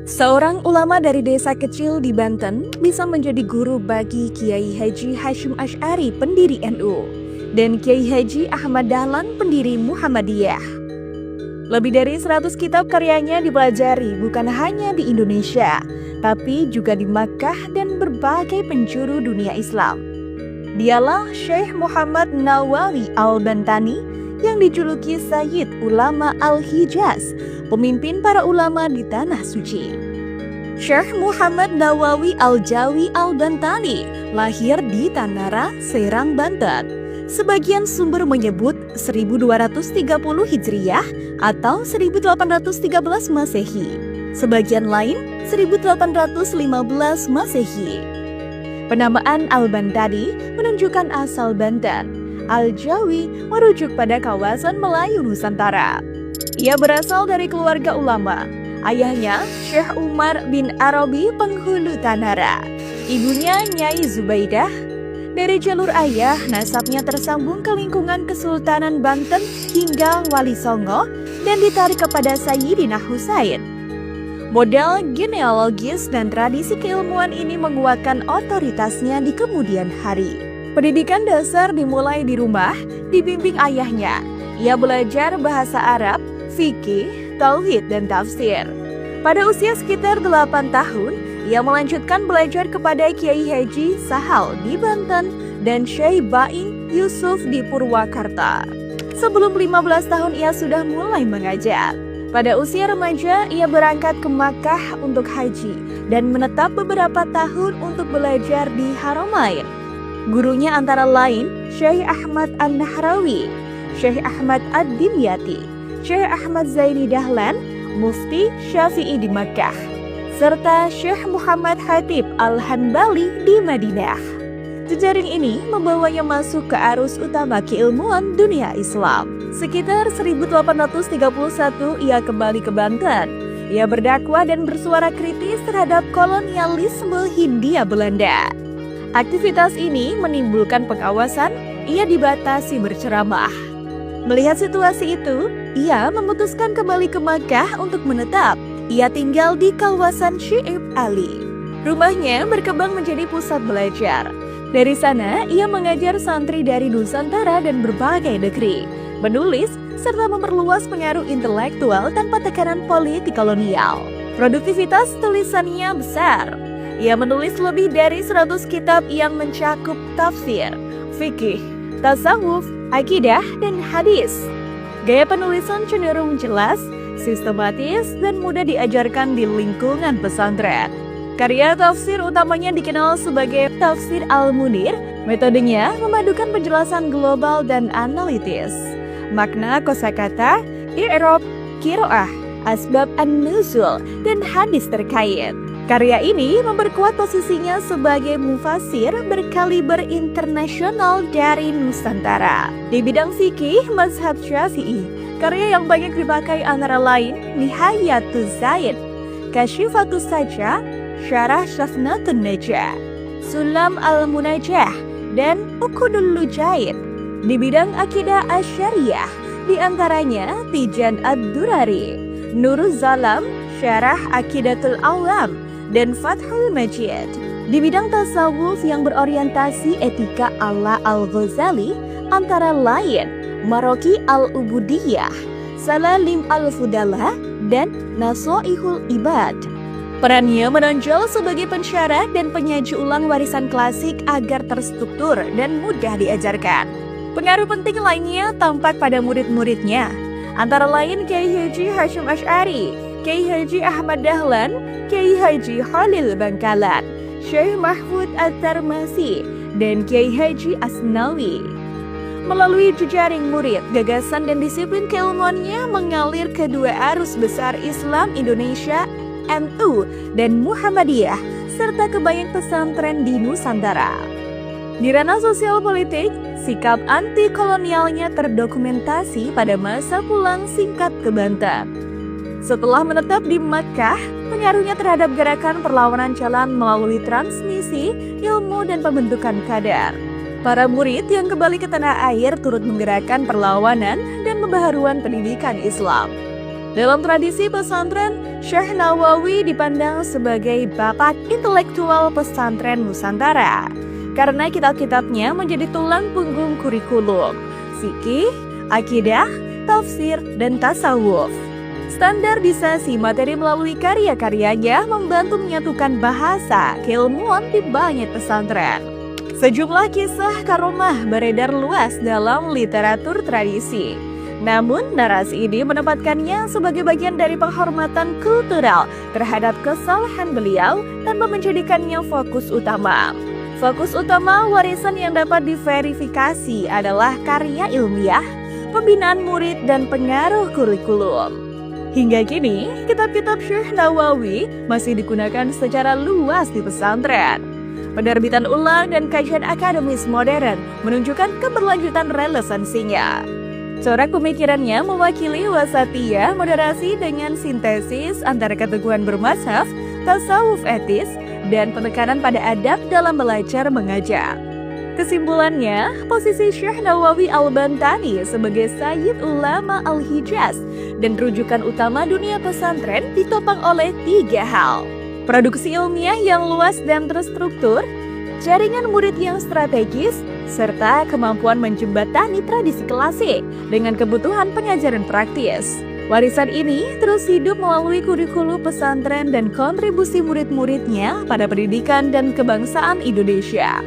Seorang ulama dari desa kecil di Banten bisa menjadi guru bagi Kiai Haji Hasyim Asy'ari, pendiri NU, dan Kiai Haji Ahmad Dahlan, pendiri Muhammadiyah. Lebih dari 100 kitab karyanya dipelajari bukan hanya di Indonesia, tapi juga di Makkah dan berbagai penjuru dunia Islam. Dialah Syekh Muhammad Nawawi Al-Bantani yang dijuluki Sayyid Ulama Al-Hijaz, pemimpin para ulama di Tanah Suci. Syekh Muhammad Nawawi Al-Jawi Al-Bantani lahir di Tanara, Serang, Banten. Sebagian sumber menyebut 1230 Hijriyah atau 1813 Masehi. Sebagian lain 1815 Masehi. Penamaan Al-Bantani menunjukkan asal Banten. Al-Jawi merujuk pada kawasan Melayu Nusantara. Ia berasal dari keluarga ulama. Ayahnya Syekh Umar bin Arabi, penghulu Tanara. Ibunya Nyai Zubaidah. Dari jalur ayah, nasabnya tersambung ke lingkungan Kesultanan Banten hingga Wali Songo dan ditarik kepada Sayyidina Husain. Model genealogis dan tradisi keilmuan ini menguatkan otoritasnya di kemudian hari. Pendidikan dasar dimulai di rumah, dibimbing ayahnya. Ia belajar bahasa Arab, fikih, tauhid, dan tafsir. Pada usia sekitar 8 tahun, ia melanjutkan belajar kepada Kiai Haji Sahal di Banten dan Syekh Baing Yusuf di Purwakarta. Sebelum 15 tahun ia sudah mulai mengajar. Pada usia remaja, ia berangkat ke Makkah untuk haji dan menetap beberapa tahun untuk belajar di Haramain. Gurunya antara lain Syekh Ahmad An-Nahrawi, Syekh Ahmad Ad-Dimyati, Syekh Ahmad Zaini Dahlan, Mufti Syafi'i di Makkah, serta Syekh Muhammad Khatib Al-Hanbali di Madinah. Jejaring ini membawanya masuk ke arus utama keilmuan dunia Islam. Sekitar 1831 ia kembali ke Banten. Ia berdakwah dan bersuara kritis terhadap kolonialisme Hindia Belanda. Aktivitas ini menimbulkan pengawasan, ia dibatasi berceramah. Melihat situasi itu, ia memutuskan kembali ke Makkah untuk menetap. Ia tinggal di kawasan Syi'ib Ali. Rumahnya berkembang menjadi pusat belajar. Dari sana, ia mengajar santri dari Nusantara dan berbagai negeri, menulis, serta memperluas pengaruh intelektual tanpa tekanan politik kolonial. Produktivitas tulisannya besar. Ia menulis lebih dari 100 kitab yang mencakup tafsir, fikih, tasawuf, akidah, dan hadis. Gaya penulisan cenderung jelas, sistematis, dan mudah diajarkan di lingkungan pesantren. Karya tafsir utamanya dikenal sebagai Tafsir Al-Munir. Metodenya memadukan penjelasan global dan analitis, makna kosakata, i'rab, qiraah, asbab an-nuzul, dan hadis terkait. Karya ini memperkuat posisinya sebagai mufasir berkaliber internasional dari Nusantara. Di bidang fikih mazhab Syafi'i, karya yang banyak dipakai antara lain Nihayatuz Zaid, Kasyifatus Sajah, Syarah Syafnatun Najah, Sulam Al-Munajah, dan Uqudul Lujaid. Di bidang akidah Asy'ariyah, di antaranya Tijan Ad-Durari, Nuruz Zalam, Syarah Aqidatul Awam, dan Fathul Majid. Di bidang tasawuf yang berorientasi etika ala Al-Ghazali, antara lain Maroki Al-Ubudiyah, Salalim Al-Fudala, dan Nasoihul Ibad. Perannya menonjol sebagai pensyarah dan penyaji ulang warisan klasik agar terstruktur dan mudah diajarkan. Pengaruh penting lainnya tampak pada murid-muridnya, antara lain Kiai Haji Hasyim Asy'ari, Kiai Haji Ahmad Dahlan, Kiai Haji Khalil Bangkalan, Syekh Mahfud At-Tarmasi, dan Kiai Haji Asnawi. Melalui jejaring murid, gagasan dan disiplin keilmuannya mengalir ke dua arus besar Islam Indonesia, NU, dan Muhammadiyah, serta ke banyak pesantren di Nusantara. Di ranah sosial politik, sikap anti kolonialnya terdokumentasi pada masa pulang singkat ke Banten. Setelah menetap di Makkah, pengaruhnya terhadap gerakan perlawanan jalan melalui transmisi, ilmu, dan pembentukan kadar. Para murid yang kembali ke tanah air turut menggerakkan perlawanan dan pembaharuan pendidikan Islam. Dalam tradisi pesantren, Syekh Nawawi dipandang sebagai bapak intelektual pesantren Nusantara karena kitab-kitabnya menjadi tulang punggung kurikulum, fikih, akidah, tafsir, dan tasawuf. Standarisasi materi melalui karya-karyanya membantu menyatukan bahasa keilmuan di banyak pesantren. Sejumlah kisah karomah beredar luas dalam literatur tradisi. Namun, narasi ini menempatkannya sebagai bagian dari penghormatan kultural terhadap kesalahan beliau tanpa menjadikannya fokus utama. Fokus utama warisan yang dapat diverifikasi adalah karya ilmiah, pembinaan murid, dan pengaruh kurikulum. Hingga kini, kitab-kitab Syekh Nawawi masih digunakan secara luas di pesantren. Penerbitan ulang dan kajian akademis modern menunjukkan keberlanjutan relevansinya. Corak pemikirannya mewakili wasatiyah moderasi dengan sintesis antara keteguhan bermazhab, tasawuf etis, dan penekanan pada adab dalam belajar mengajar. Kesimpulannya, posisi Syekh Nawawi Al-Bantani sebagai Sayyid Ulama Al-Hijaz dan rujukan utama dunia pesantren ditopang oleh 3 hal. Produksi ilmiah yang luas dan terstruktur, jaringan murid yang strategis, serta kemampuan menjembatani tradisi klasik dengan kebutuhan pengajaran praktis. Warisan ini terus hidup melalui kurikulum pesantren dan kontribusi murid-muridnya pada pendidikan dan kebangsaan Indonesia.